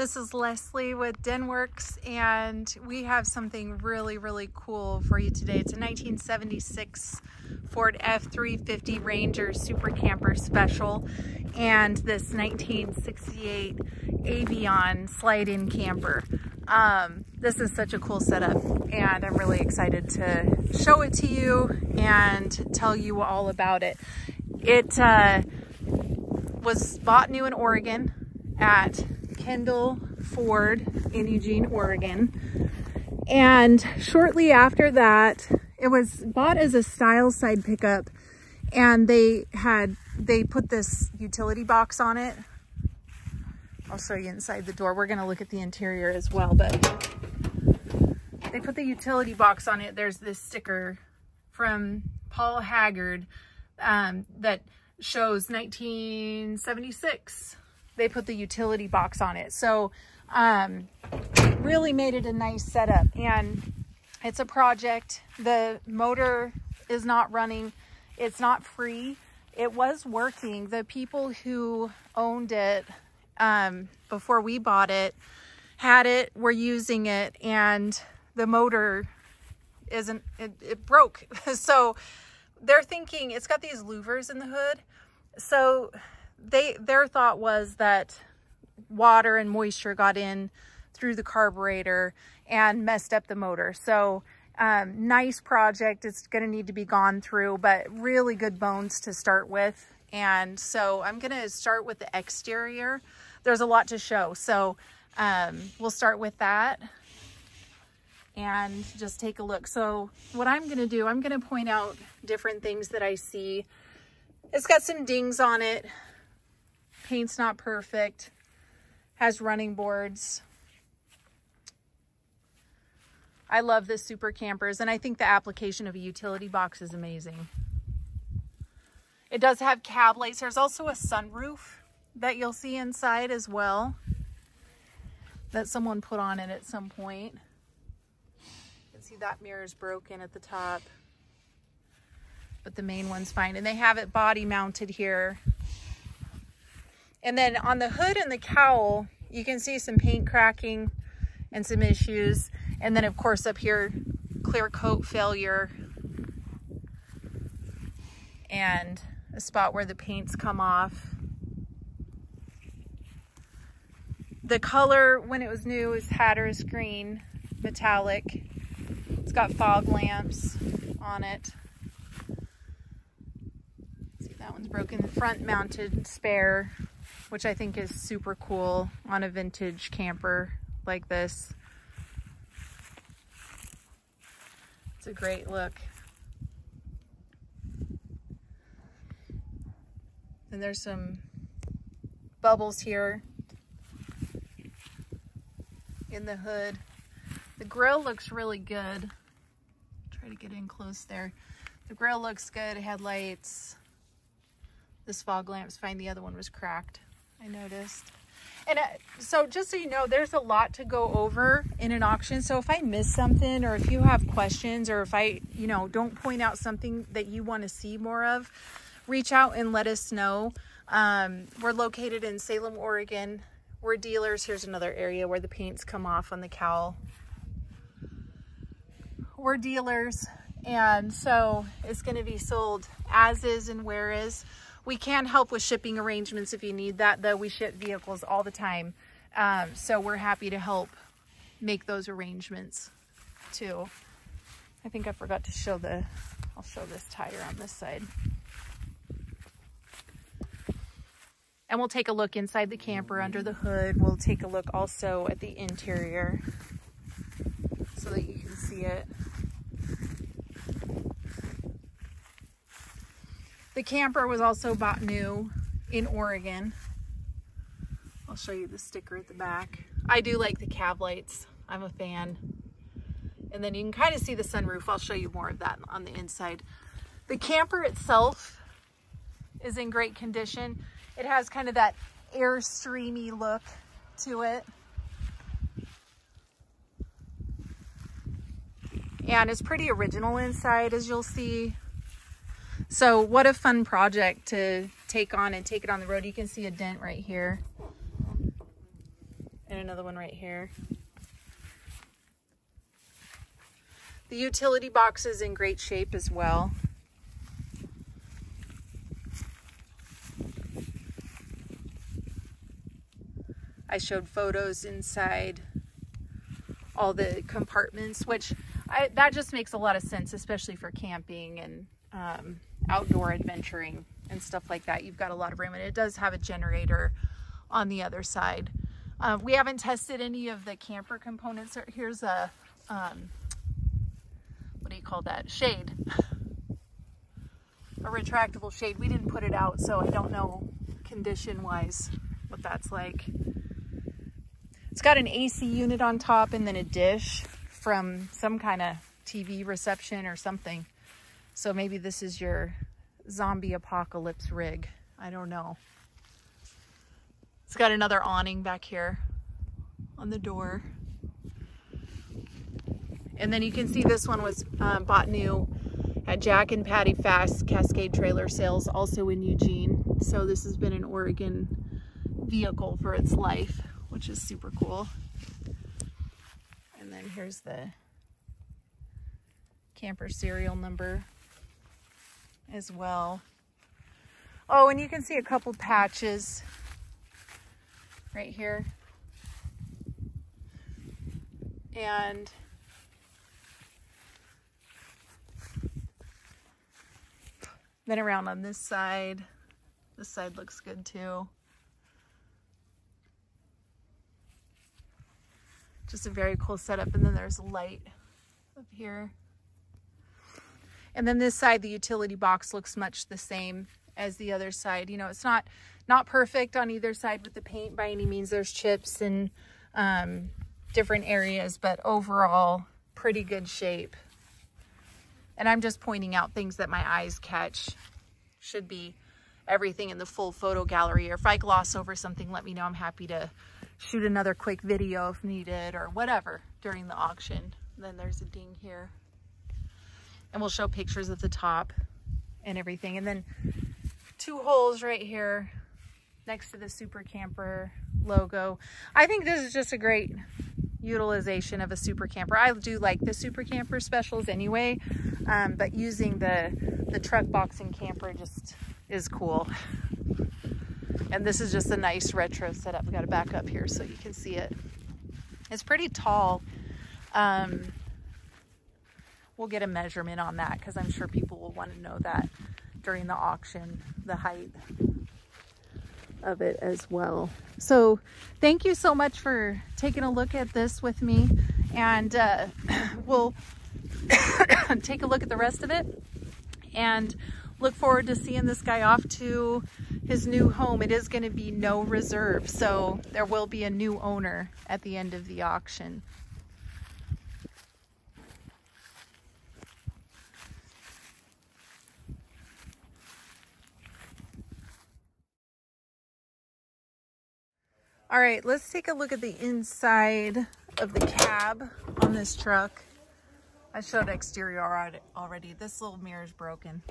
this is Leslie with Denwerks, and we have something really cool for you today. It's a 1976 Ford F350 Ranger Super Camper Special and this 1968 Avion slide-in camper. This is such a cool setup, and I'm really excited to show it to you and tell you all about it. It was bought new in Oregon at Kendall Ford in Eugene, Oregon. And shortly after that, it was bought as a style side pickup, and they put this utility box on it. I'll show you inside the door. We're gonna look at the interior as well, but they put the utility box on it. There's this sticker from Paul Haggard that shows 1976. They put the utility box on it. So really made it a nice setup, and it's a project. The motor is not running. It's not free. It was working. The people who owned it before we bought it had it, were using it, and the motor it broke. So they're thinking, it's got these louvers in the hood. So their thought was that water and moisture got in through the carburetor and messed up the motor. So nice project. It's going to need to be gone through, but really good bones to start with. And so I'm going to start with the exterior. There's a lot to show. So we'll start with that and just take a look. So what I'm going to do, I'm going to point out different things that I see. It's got some dings on it. Paint's not perfect. Has running boards. I love this Super Campers, and I think the application of a utility box is amazing. It does have cab lights. There's also a sunroof that you'll see inside as well that someone put on it at some point. You can see that mirror is broken at the top, but the main one's fine. And they have it body mounted here. And then on the hood and the cowl, you can see some paint cracking and some issues. And then of course up here, clear coat failure and a spot where the paint's come off. The color when it was new is Hatter's green, metallic. It's got fog lamps on it. See, that one's broken. Front mounted spare, which I think is super cool on a vintage camper like this. It's a great look. And there's some bubbles here in the hood. The grill looks really good. Try to get in close there. The grill looks good. Headlights. This fog lamp's fine. The other one was cracked, I noticed. And so just so you know, there's a lot to go over in an auction. So if I miss something, or if you have questions, or if I, don't point out something that you want to see more of, reach out and let us know. We're located in Salem, Oregon. We're dealers. Here's another area where the paint's come off on the cowl. We're dealers, and so it's going to be sold as is and where is. We can help with shipping arrangements if you need that, though. We ship vehicles all the time. So we're happy to help make those arrangements too. I think I forgot to show I'll show this tire on this side. And we'll take a look inside the camper under the hood. We'll take a look also at the interior so that you can see it. The camper was also bought new in Oregon. I'll show you the sticker at the back. I do like the cab lights. I'm a fan. And then you can kind of see the sunroof. I'll show you more of that on the inside. The camper itself is in great condition. It has kind of that Airstreamy look to it. And it's pretty original inside, as you'll see. So what a fun project to take on and take it on the road. You can see a dent right here. And another one right here. The utility box is in great shape as well. I showed photos inside all the compartments, which that just makes a lot of sense, especially for camping and outdoor adventuring and stuff like that. You've got a lot of room, and it does have a generator on the other side. We haven't tested any of the camper components. Here's a, what do you call that? Shade. A retractable shade. We didn't put it out, so I don't know condition-wise what that's like. It's got an AC unit on top and then a dish from some kind of TV reception or something. So maybe this is your zombie apocalypse rig. I don't know. It's got another awning back here on the door. And then you can see this one was bought new at Jack and Patty Fast Cascade Trailer Sales, also in Eugene. So this has been an Oregon vehicle for its life, which is super cool. And then here's the camper serial number as well. Oh, and you can see a couple patches right here. And then around on this side looks good too. Just a very cool setup. And then there's a light up here. And then this side, the utility box looks much the same as the other side. You know, it's not perfect on either side with the paint by any means. There's chips and different areas, but overall pretty good shape. And I'm just pointing out things that my eyes catch. Should be everything in the full photo gallery. Or if I gloss over something, let me know. I'm happy to shoot another quick video if needed or whatever during the auction. And then there's a ding here. And we'll show pictures of the top and everything. And then 2 holes right here next to the Super Camper logo. I think this is just a great utilization of a Super Camper. I do like the Super Camper specials anyway, but using the truck box and camper just is cool. And this is just a nice retro setup. We got to back up here so you can see it. It's pretty tall. We'll get a measurement on that because I'm sure people will want to know that during the auction, the height of it as well. So thank you so much for taking a look at this with me, and we'll take a look at the rest of it and look forward to seeing this guy off to his new home. It is going to be no reserve, so there will be a new owner at the end of the auction. All right, let's take a look at the inside of the cab on this truck. I showed exterior already. This little mirror is broken.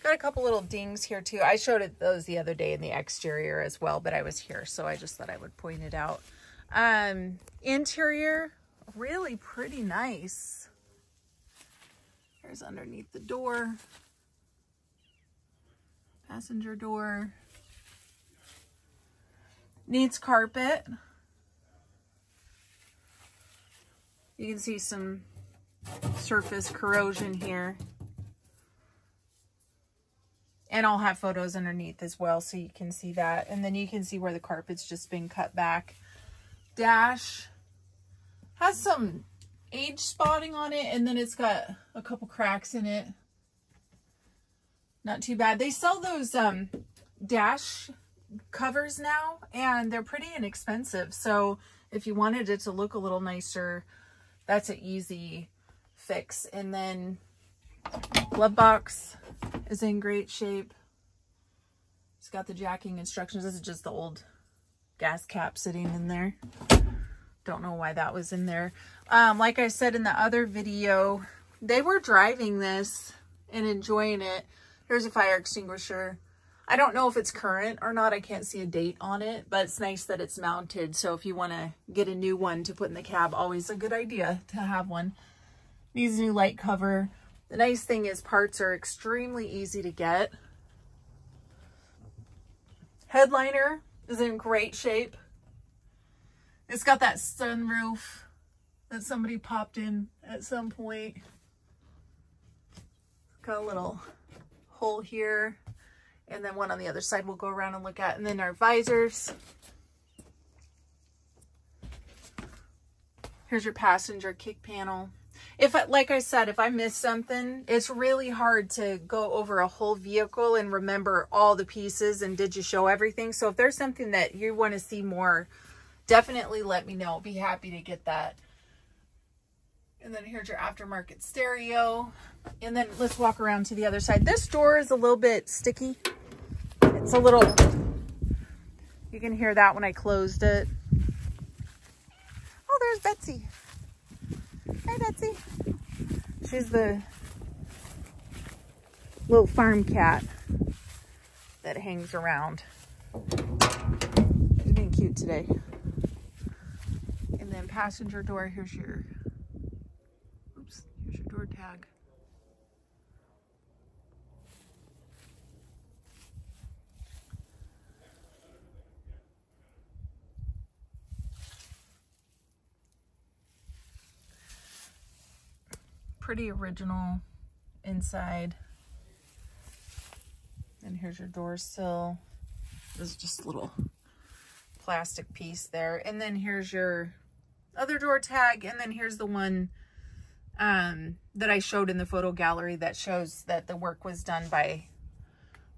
Got a couple little dings here too. I showed those the other day in the exterior as well, but I was here, so I just thought I would point it out. Interior, really pretty nice. Here's underneath the door. Passenger door. Needs carpet. You can see some surface corrosion here. And I'll have photos underneath as well so you can see that. And then you can see where the carpet's just been cut back. Dash has some age spotting on it, and then it's got a couple cracks in it. Not too bad. They sell those dash covers now, and they're pretty inexpensive. So if you wanted it to look a little nicer, that's an easy fix. And then glove box is in great shape. It's got the jacking instructions. This is just the old gas cap sitting in there. Don't know why that was in there. Like I said in the other video, they were driving this and enjoying it. Here's a fire extinguisher. I don't know if it's current or not. I can't see a date on it, but it's nice that it's mounted. So if you want to get a new one to put in the cab, always a good idea to have one. Needs a new light cover. The nice thing is parts are extremely easy to get. Headliner is in great shape. It's got that sunroof that somebody popped in at some point. Got a little hole here, and then one on the other side we'll go around and look at. And then our visors. Here's your passenger kick panel. Like I said, if I miss something, it's really hard to go over a whole vehicle and remember all the pieces and did you show everything. So if there's something that you want to see more, definitely let me know. I'll be happy to get that. And then here's your aftermarket stereo. And then let's walk around to the other side. This door is a little bit sticky. It's a little, you can hear that when I closed it. Oh, there's Betsy. Hi, Betsy. She's the little farm cat that hangs around. She's being cute today. And then passenger door, here's your door tag. Pretty original inside. And here's your door sill. There's just a little plastic piece there. And then here's your other door tag. And then here's the one that I showed in the photo gallery that shows that the work was done by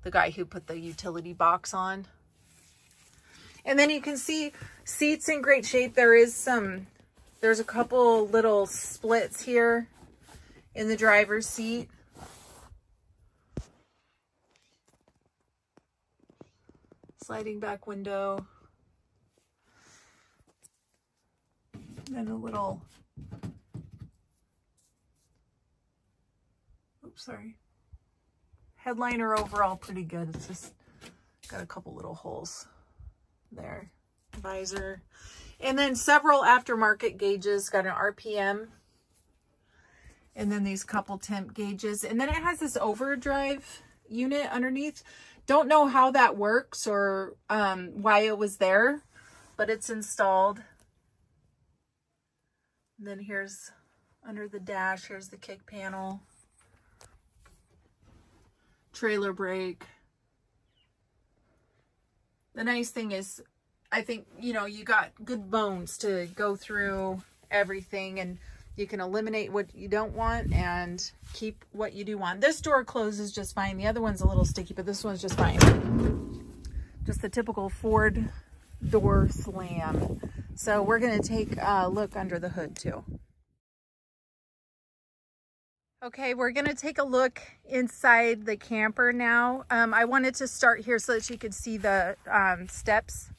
the guy who put the utility box on. And then you can see seats in great shape. There's a couple little splits here in the driver's seat. Sliding back window. Then a little, oops, sorry. Headliner overall pretty good. It's just got a couple little holes there. Visor. And then several aftermarket gauges. Got an RPM. And then these couple temp gauges. And then it has this overdrive unit underneath. Don't know how that works or why it was there, but it's installed. And then here's under the dash, here's the kick panel. Trailer brake. The nice thing is, I think, you know, you got good bones to go through everything, and you can eliminate what you don't want and keep what you do want. This door closes just fine. The other one's a little sticky, but this one's just fine. Just the typical Ford door slam. So we're going to take a look under the hood too. Okay, we're going to take a look inside the camper now. I wanted to start here so that you could see the steps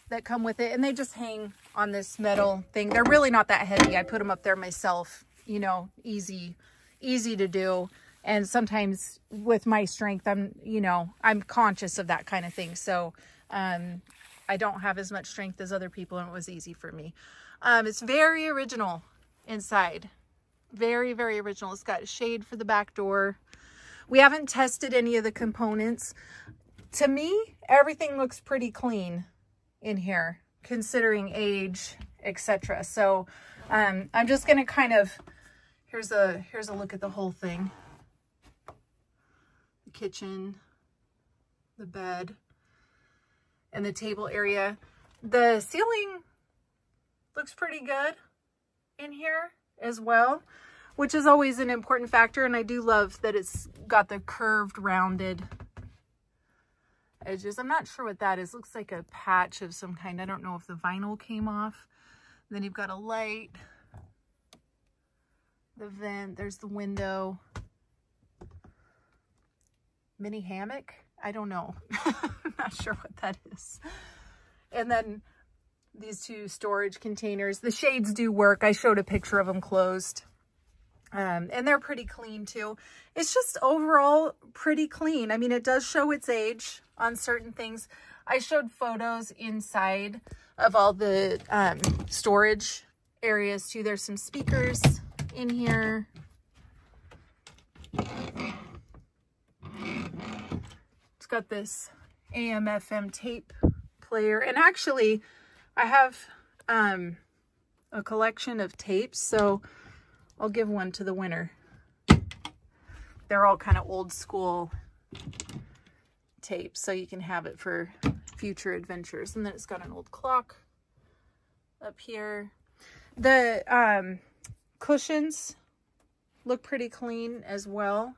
that come with it, and they just hang on this metal thing. They're really not that heavy. I put them up there myself, you know, easy to do. And sometimes with my strength, I'm conscious of that kind of thing. So I don't have as much strength as other people, and it was easy for me. It's very original inside. Very, very original. It's got a shade for the back door. We haven't tested any of the components. To me, everything looks pretty clean in here, considering age, etc. So I'm just going to kind of, here's a look at the whole thing. The kitchen, the bed, and the table area. The ceiling looks pretty good in here as well, which is always an important factor. And I do love that it's got the curved, rounded edges. I'm not sure what that is. Looks like a patch of some kind. I don't know if the vinyl came off. And then you've got a light, the vent, there's the window, mini hammock. I don't know. I'm not sure what that is. And then these two storage containers. The shades do work. I showed a picture of them closed. And they're pretty clean too. It's just overall pretty clean. I mean, it does show its age on certain things. I showed photos inside of all the storage areas too. There's some speakers in here. It's got this AM FM tape player, and actually I have a collection of tapes, so I'll give one to the winner. They're all kind of old school tapes, so you can have it for future adventures. And then it's got an old clock up here. The cushions look pretty clean as well.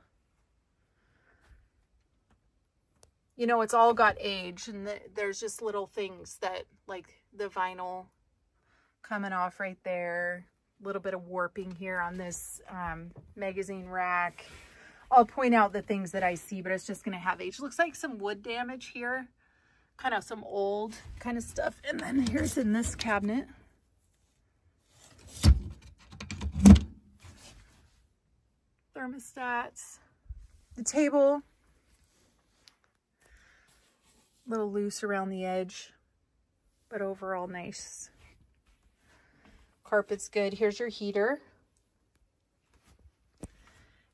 You know, it's all got age, and there's just little things that, like the vinyl coming off right there. A little bit of warping here on this magazine rack. I'll point out the things that I see, but it's just going to have age. Looks like some wood damage here. Kind of some old kind of stuff. And then here's in this cabinet. Thermostats. The table. A little loose around the edge, but overall nice. Carpet's good. Here's your heater.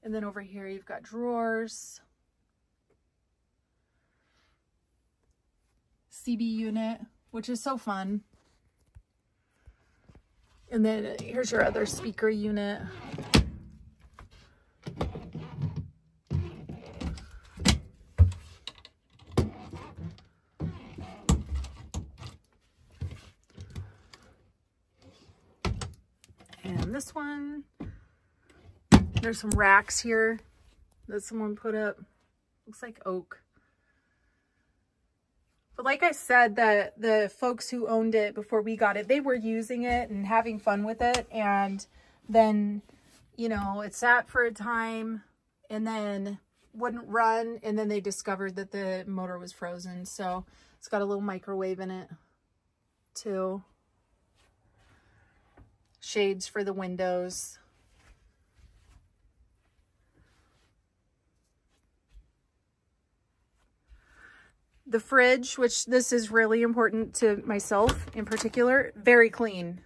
And then over here you've got drawers. CB unit, which is so fun. And then here's your other speaker unit. And this one, there's some racks here that someone put up. Looks like oak. But like I said, the folks who owned it before we got it, they were using it and having fun with it. And then, you know, it sat for a time and then wouldn't run. And then they discovered that the motor was frozen. So it's got a little microwave in it too. Shades for the windows. The fridge, which this is really important to myself in particular, very clean.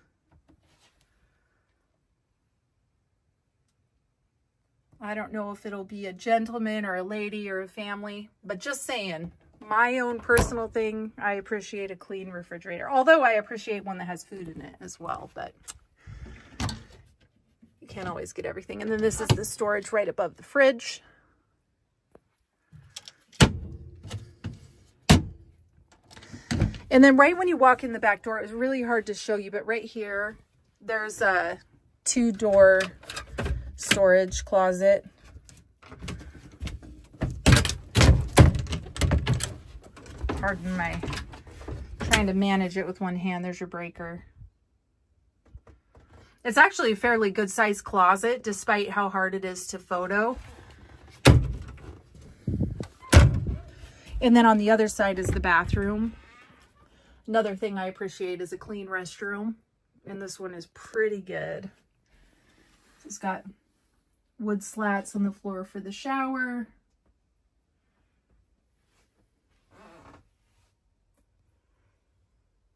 I don't know if it'll be a gentleman or a lady or a family, but just saying, my own personal thing, I appreciate a clean refrigerator. Although I appreciate one that has food in it as well, but you can't always get everything. And then this is the storage right above the fridge. And then right when you walk in the back door, it was really hard to show you, but right here, there's a 2-door storage closet. Pardon my trying to manage it with one hand. There's your breaker. It's actually a fairly good sized closet, despite how hard it is to photo. And then on the other side is the bathroom. Another thing I appreciate is a clean restroom. And this one is pretty good. It's got wood slats on the floor for the shower.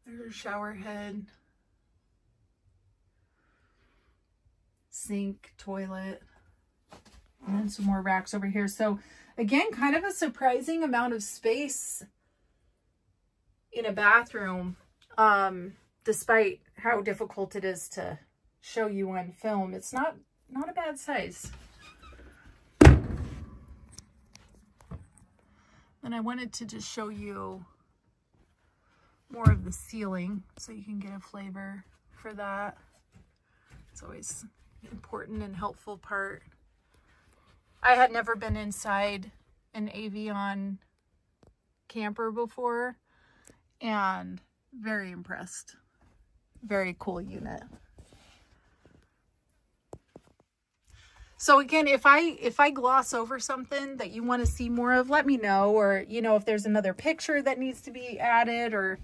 There's your shower head. Sink, toilet. And then some more racks over here. So again, kind of a surprising amount of space in a bathroom, despite how difficult it is to show you on film. It's not a bad size. And I wanted to just show you more of the ceiling so you can get a flavor for that. It's always an important and helpful part. I had never been inside an Avion camper before, and very impressed. Very cool unit. So again, if I gloss over something that you want to see more of, let me know. Or, you know, if there's another picture that needs to be added or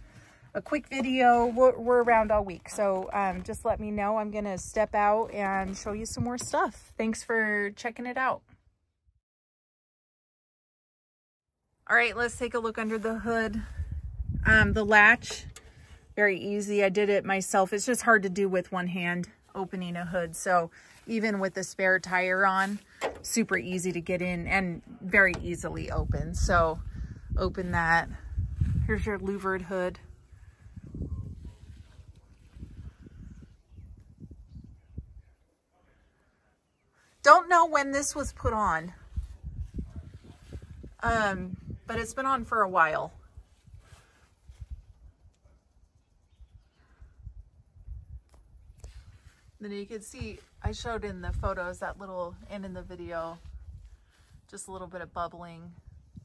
a quick video. We're around all week, so just let me know. I'm gonna step out and show you some more stuff. Thanks for checking it out. All right, let's take a look under the hood. The latch, very easy. I did it myself. It's just hard to do with one hand, opening a hood. So even with the spare tire on, super easy to get in and very easily open. So open that. Here's your louvered hood. Don't know when this was put on, but it's been on for a while. Then you can see, I showed in the photos that little, and in the video, just a little bit of bubbling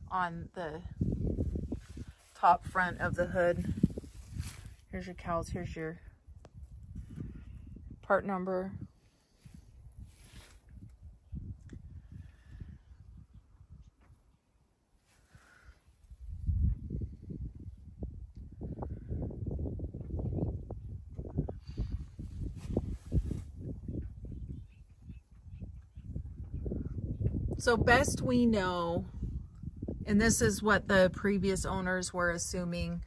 on the top front of the hood. Here's your cowls, here's your part number. So best we know, and this is what the previous owners were assuming,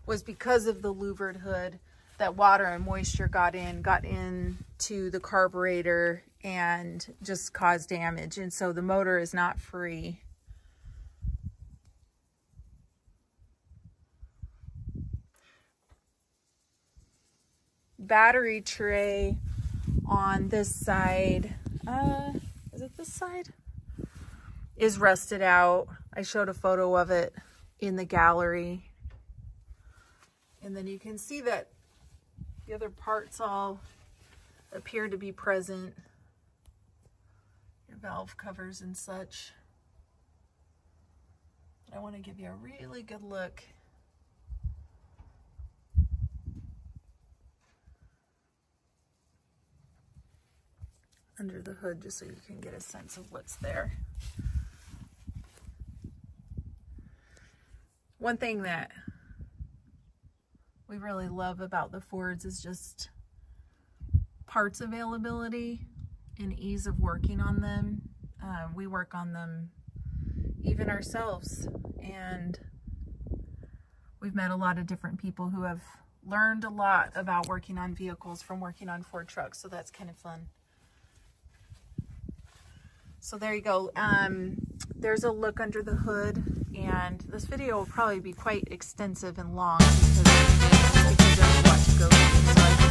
was because of the louvered hood that water and moisture got into the carburetor and just caused damage. And so the motor is not free. Battery tray on this side, is it this side? Is rusted out. I showed a photo of it in the gallery. And then you can see that the other parts all appear to be present. Your valve covers and such. I want to give you a really good look. Under the hood, just so you can get a sense of what's there. One thing that we really love about the Fords is just parts availability and ease of working on them. We work on them even ourselves, and we've met a lot of different people who have learned a lot about working on vehicles from working on Ford trucks, so that's kind of fun. So there you go. There's a look under the hood, and this video will probably be quite extensive and long because there's a lot to go through. So